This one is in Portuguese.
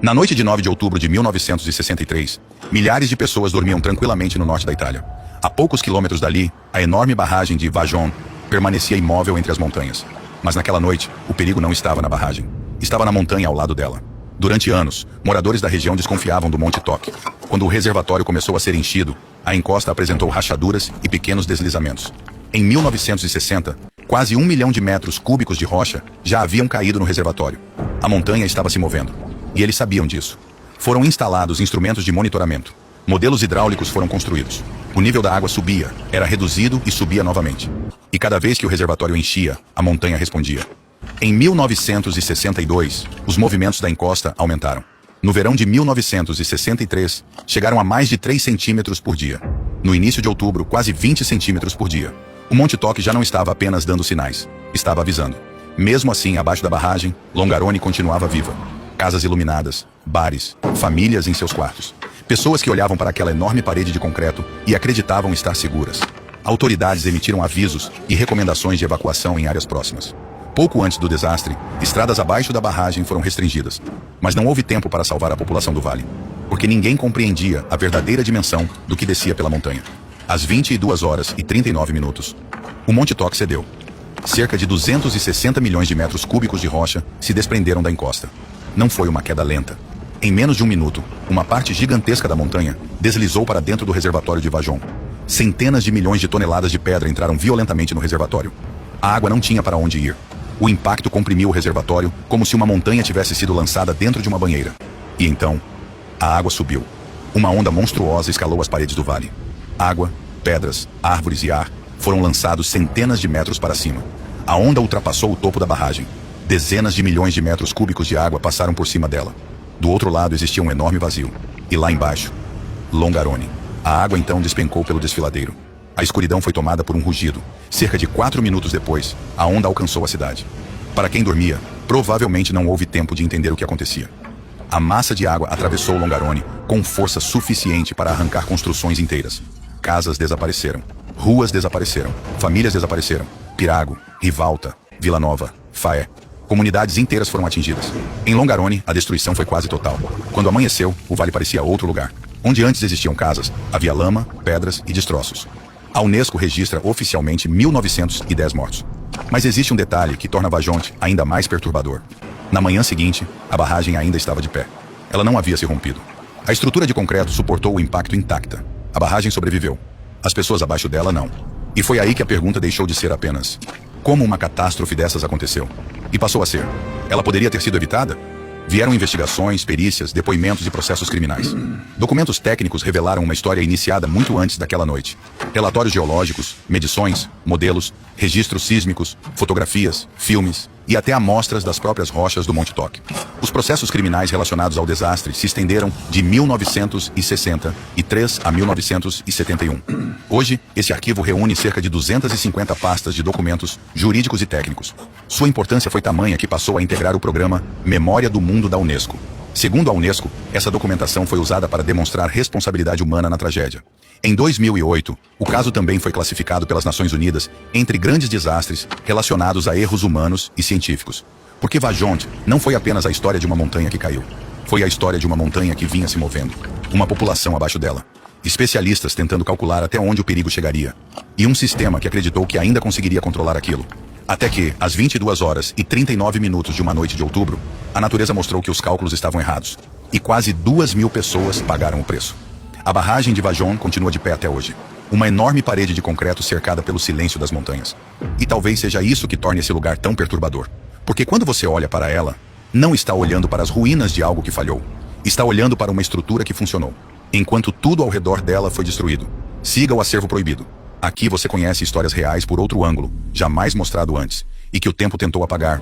Na noite de 9 de outubro de 1963, milhares de pessoas dormiam tranquilamente no norte da Itália. A poucos quilômetros dali, a enorme barragem de Vajont permanecia imóvel entre as montanhas. Mas naquela noite, o perigo não estava na barragem. Estava na montanha ao lado dela. Durante anos, moradores da região desconfiavam do Monte Toc. Quando o reservatório começou a ser enchido, a encosta apresentou rachaduras e pequenos deslizamentos. Em 1960, quase 1 milhão de metros cúbicos de rocha já haviam caído no reservatório. A montanha estava se movendo. E eles sabiam disso. Foram instalados instrumentos de monitoramento. Modelos hidráulicos foram construídos. O nível da água subia, era reduzido e subia novamente. E cada vez que o reservatório enchia, a montanha respondia. Em 1962, os movimentos da encosta aumentaram. No verão de 1963, chegaram a mais de 3 centímetros por dia. No início de outubro, quase 20 centímetros por dia. O Monte Toc já não estava apenas dando sinais, estava avisando. Mesmo assim, abaixo da barragem, Longarone continuava viva. Casas iluminadas, bares, famílias em seus quartos. Pessoas que olhavam para aquela enorme parede de concreto e acreditavam estar seguras. Autoridades emitiram avisos e recomendações de evacuação em áreas próximas. Pouco antes do desastre, estradas abaixo da barragem foram restringidas. Mas não houve tempo para salvar a população do vale, porque ninguém compreendia a verdadeira dimensão do que descia pela montanha. Às 22 horas e 39 minutos, o Monte Toc cedeu. Cerca de 260 milhões de metros cúbicos de rocha se desprenderam da encosta. Não foi uma queda lenta. Em menos de um minuto, uma parte gigantesca da montanha deslizou para dentro do reservatório de Vajont. Centenas de milhões de toneladas de pedra entraram violentamente no reservatório. A água não tinha para onde ir. O impacto comprimiu o reservatório como se uma montanha tivesse sido lançada dentro de uma banheira. E então, a água subiu. Uma onda monstruosa escalou as paredes do vale. Água, pedras, árvores e ar foram lançados centenas de metros para cima. A onda ultrapassou o topo da barragem. Dezenas de milhões de metros cúbicos de água passaram por cima dela. Do outro lado existia um enorme vazio. E lá embaixo, Longarone. A água então despencou pelo desfiladeiro. A escuridão foi tomada por um rugido. Cerca de 4 minutos depois, a onda alcançou a cidade. Para quem dormia, provavelmente não houve tempo de entender o que acontecia. A massa de água atravessou Longarone com força suficiente para arrancar construções inteiras. Casas desapareceram. Ruas desapareceram. Famílias desapareceram. Pirago, Rivalta, Vila Nova, Faé. Comunidades inteiras foram atingidas. Em Longarone, a destruição foi quase total. Quando amanheceu, o vale parecia outro lugar. Onde antes existiam casas, havia lama, pedras e destroços. A Unesco registra oficialmente 1.910 mortos. Mas existe um detalhe que torna Vajont ainda mais perturbador. Na manhã seguinte, a barragem ainda estava de pé. Ela não havia se rompido. A estrutura de concreto suportou o impacto intacta. A barragem sobreviveu. As pessoas abaixo dela não. E foi aí que a pergunta deixou de ser apenas: como uma catástrofe dessas aconteceu? E passou a ser: ela poderia ter sido evitada? Vieram investigações, perícias, depoimentos e processos criminais. Documentos técnicos revelaram uma história iniciada muito antes daquela noite. Relatórios geológicos, medições, modelos, registros sísmicos, fotografias, filmes e até amostras das próprias rochas do Monte Toc. Os processos criminais relacionados ao desastre se estenderam de 1963 a 1971. Hoje, esse arquivo reúne cerca de 250 pastas de documentos jurídicos e técnicos. Sua importância foi tamanha que passou a integrar o programa Memória do Mundo da Unesco. Segundo a Unesco, essa documentação foi usada para demonstrar responsabilidade humana na tragédia. Em 2008, o caso também foi classificado pelas Nações Unidas entre grandes desastres relacionados a erros humanos e científicos. Porque Vajont não foi apenas a história de uma montanha que caiu. Foi a história de uma montanha que vinha se movendo. Uma população abaixo dela. Especialistas tentando calcular até onde o perigo chegaria. E um sistema que acreditou que ainda conseguiria controlar aquilo. Até que, às 22 horas e 39 minutos de uma noite de outubro, a natureza mostrou que os cálculos estavam errados. E quase 2.000 pessoas pagaram o preço. A barragem de Vajont continua de pé até hoje. Uma enorme parede de concreto cercada pelo silêncio das montanhas. E talvez seja isso que torne esse lugar tão perturbador. Porque quando você olha para ela, não está olhando para as ruínas de algo que falhou. Está olhando para uma estrutura que funcionou. Enquanto tudo ao redor dela foi destruído. Siga o Acervo Proibido. Aqui você conhece histórias reais por outro ângulo, jamais mostrado antes, e que o tempo tentou apagar,